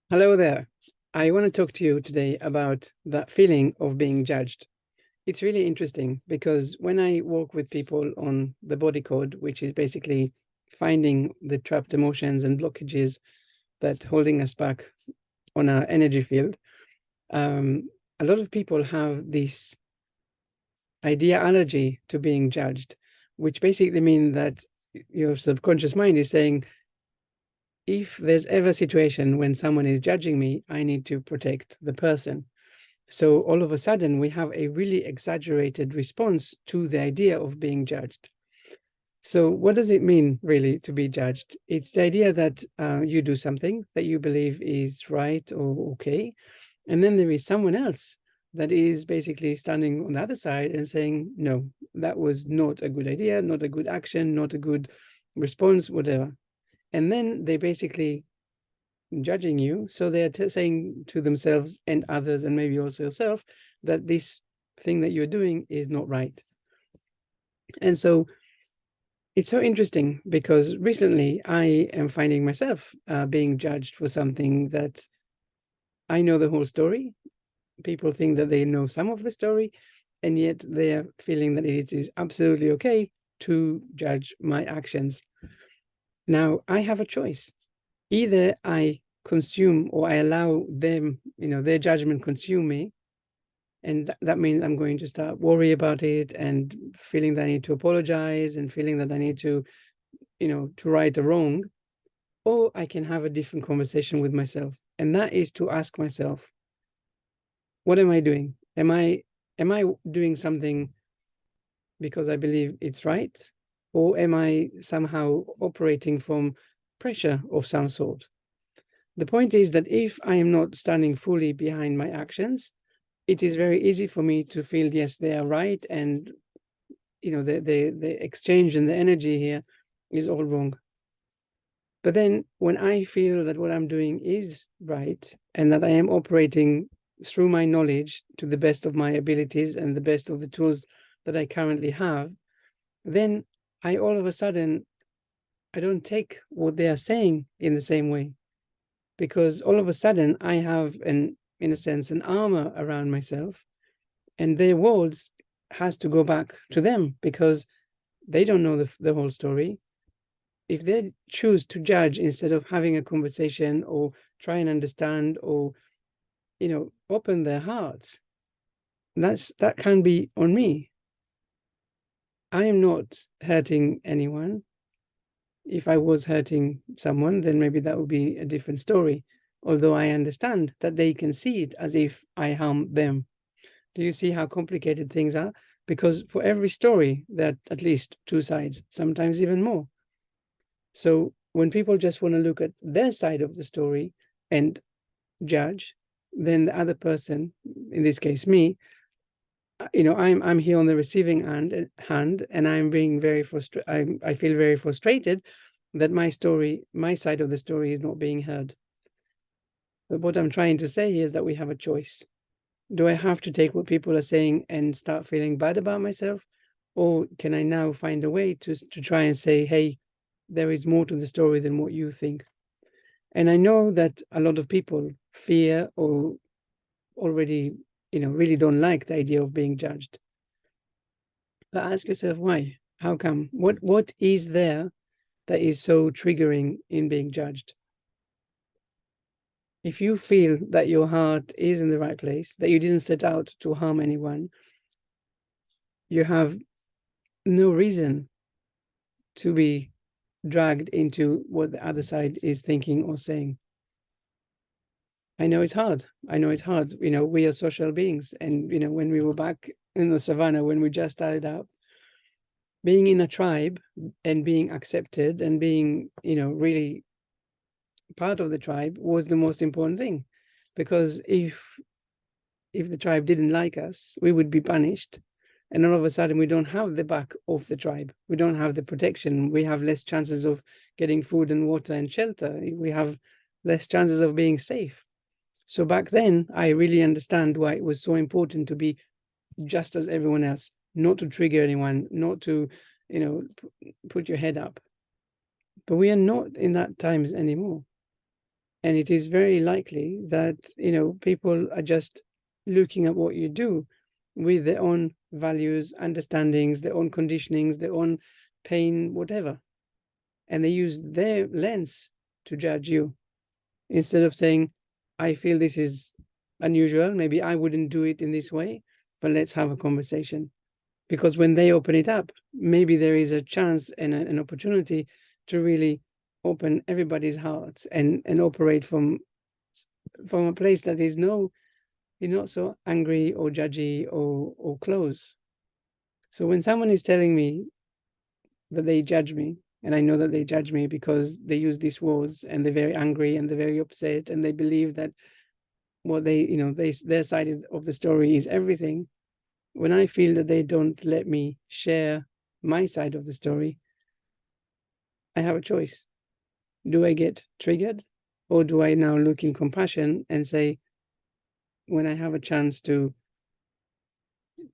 Hello there. I want to talk to you today about that feeling of being judged. It's really interesting because when I work with people on the body code, which is basically finding the trapped emotions and blockages that holding us back on our energy field, a lot of people have this ideology to being judged, which basically means that your subconscious mind is saying, if there's ever a situation when someone is judging me, I need to protect the person. So all of a sudden, we have a really exaggerated response to the idea of being judged. So what does it mean, really, to be judged? It's the idea that you do something that you believe is right or okay, and then there is someone else that is basically standing on the other side and saying, no, that was not a good idea, not a good action, not a good response, whatever. And then they basically judging you. So they're saying to themselves and others, and maybe also yourself, that this thing that you're doing is not right. And so it's so interesting because recently I am finding myself being judged for something that I know the whole story. People think that they know some of the story, and yet they're feeling that it is absolutely okay to judge my actions. Now, I have a choice. Either I consume or I allow them, their judgment consume me. And that means I'm going to start worry about it and feeling that I need to apologize and feeling that I need to, to right a wrong. Or I can have a different conversation with myself. And that is to ask myself, what am I doing? Am I doing something because I believe it's right? Or am I somehow operating from pressure of some sort? The point is that if I am not standing fully behind my actions, it is very easy for me to feel, yes, they are right. And, the exchange and the energy here is all wrong. But then when I feel that what I'm doing is right and that I am operating through my knowledge to the best of my abilities and the best of the tools that I currently have, then I all of a sudden, I don't take what they are saying in the same way, because all of a sudden I have in a sense, an armor around myself, and their words has to go back to them because they don't know the whole story. If they choose to judge instead of having a conversation or try and understand or, open their hearts, that can be on me. I am not hurting anyone. If I was hurting someone, then maybe that would be a different story. Although I understand that they can see it as if I harm them. Do you see how complicated things are? Because for every story, there are at least two sides, sometimes even more. So when people just want to look at their side of the story and judge, then the other person, in this case me, I'm here on the receiving hand, and I'm being very frustrated. I feel very frustrated that my side of the story is not being heard. But what I'm trying to say is that we have a choice. Do I have to take what people are saying and start feeling bad about myself? Or can I now find a way to try and say, hey, there is more to the story than what you think? And I know that a lot of people fear or already, really don't like the idea of being judged. But ask yourself why? How come? What is there that is so triggering in being judged? If you feel that your heart is in the right place, that you didn't set out to harm anyone, you have no reason to be dragged into what the other side is thinking or saying. I know it's hard. We are social beings. And, when we were back in the savannah, when we just started out, being in a tribe and being accepted and being, really part of the tribe was the most important thing. Because if the tribe didn't like us, we would be punished. And all of a sudden, we don't have the back of the tribe. We don't have the protection. We have less chances of getting food and water and shelter. We have less chances of being safe. So back then, I really understand why it was so important to be just as everyone else, not to trigger anyone, not to, put your head up. But we are not in that times anymore. And it is very likely that, people are just looking at what you do with their own values, understandings, their own conditionings, their own pain, whatever. And they use their lens to judge you. Instead of saying, I feel this is unusual, maybe I wouldn't do it in this way, but let's have a conversation. Because when they open it up, maybe there is a chance and an opportunity to really open everybody's hearts and operate from a place that is you're not so angry or judgy or close. So when someone is telling me that they judge me, and I know that they judge me because they use these words and they're very angry and they're very upset and they believe that what their side of the story is everything. When I feel that they don't let me share my side of the story, I have a choice. Do I get triggered, or do I now look in compassion and say, when I have a chance to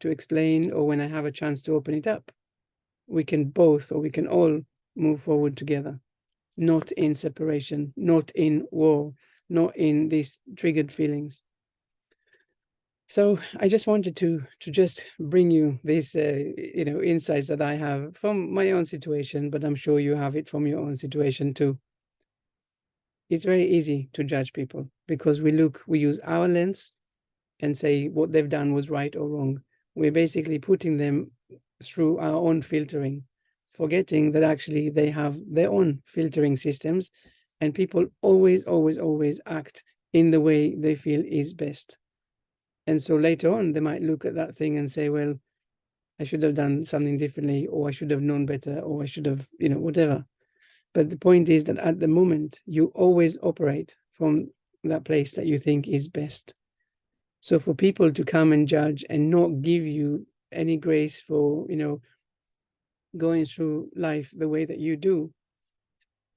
explain, or when I have a chance to open it up, we can both, or we can all move forward together, not in separation, not in war, not in these triggered feelings. So I just wanted to just bring you these insights that I have from my own situation, but I'm sure you have it from your own situation too. It's very easy to judge people because we use our lens and say what they've done was right or wrong. We're basically putting them through our own filtering, forgetting that actually they have their own filtering systems, and people always, always, always act in the way they feel is best. And so later on, they might look at that thing and say, well, I should have done something differently, or I should have known better, or I should have, whatever. But the point is that at the moment, you always operate from that place that you think is best. So for people to come and judge and not give you any grace for, going through life the way that you do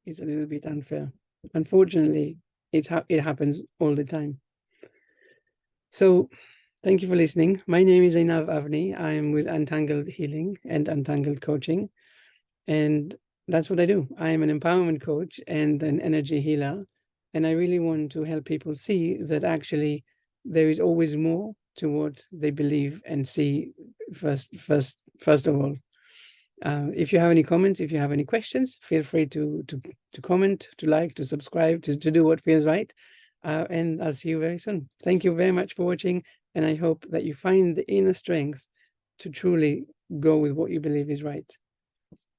is a little bit unfair. Unfortunately, it happens all the time. So thank you for listening. My name is Einav Avni. I am with Untangled Healing and Untangled Coaching. And that's what I do. I am an empowerment coach and an energy healer. And I really want to help people see that actually there is always more to what they believe and see first of all. If you have any comments, if you have any questions, feel free to comment, to like, to subscribe, to do what feels right. And I'll see you very soon. Thank you very much for watching. And I hope that you find the inner strength to truly go with what you believe is right.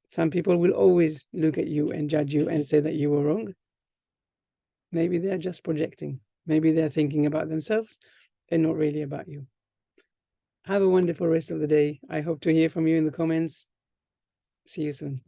Some people will always look at you and judge you and say that you were wrong. Maybe they're just projecting. Maybe they're thinking about themselves and not really about you. Have a wonderful rest of the day. I hope to hear from you in the comments. See you soon.